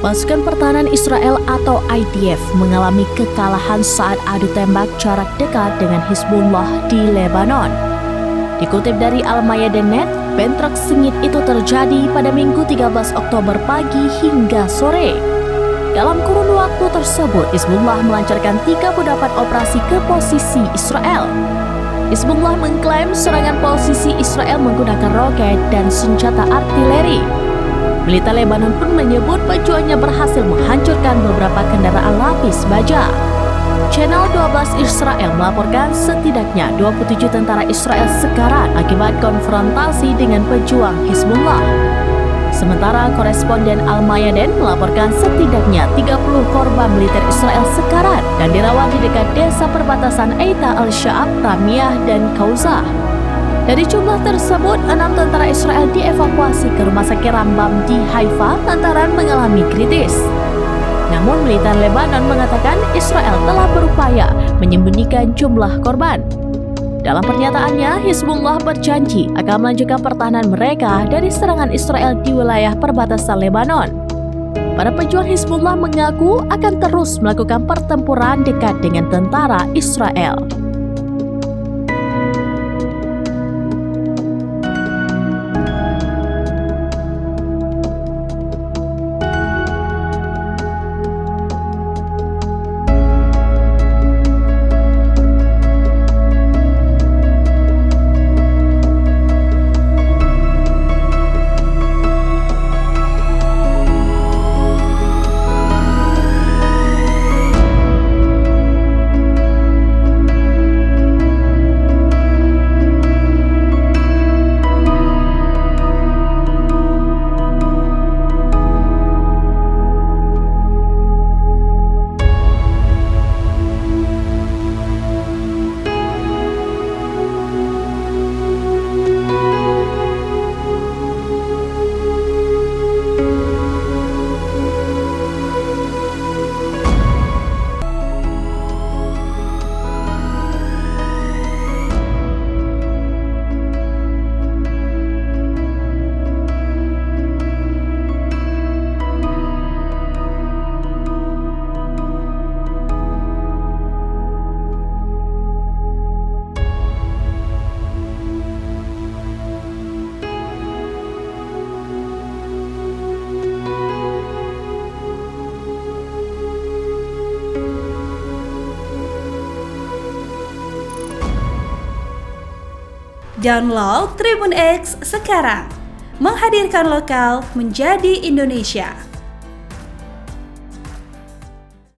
Pasukan Pertahanan Israel atau IDF mengalami kekalahan saat adu tembak jarak dekat dengan Hizbullah di Lebanon. Dikutip dari Al-Mayadin.net, bentrok sengit itu terjadi pada Minggu 13 Oktober pagi hingga sore. Dalam kurun waktu tersebut, Hizbullah melancarkan 38 operasi ke posisi Israel. Hizbullah mengklaim serangan posisi Israel menggunakan roket dan senjata artileri. Militer Lebanon pun menyebut pejuangnya berhasil menghancurkan beberapa kendaraan lapis baja. Channel 12 Israel melaporkan setidaknya 27 tentara Israel sekarat akibat konfrontasi dengan pejuang Hizbullah. Sementara koresponden Al-Mayadin melaporkan setidaknya 30 korban militer Israel sekarat dan dirawat di dekat desa perbatasan Eita al-Sha'ab, Ramiyah, dan Kauzah. Dari jumlah tersebut, 6 tentara Israel dievakuasi ke rumah sakit Rambam di Haifa lantaran mengalami kritis. Namun militer Lebanon mengatakan Israel telah berupaya menyembunyikan jumlah korban. Dalam pernyataannya, Hizbullah berjanji akan melanjutkan pertahanan mereka dari serangan Israel di wilayah perbatasan Lebanon. Para pejuang Hizbullah mengaku akan terus melakukan pertempuran dekat dengan tentara Israel. Download Tribun X sekarang, menghadirkan lokal menjadi Indonesia.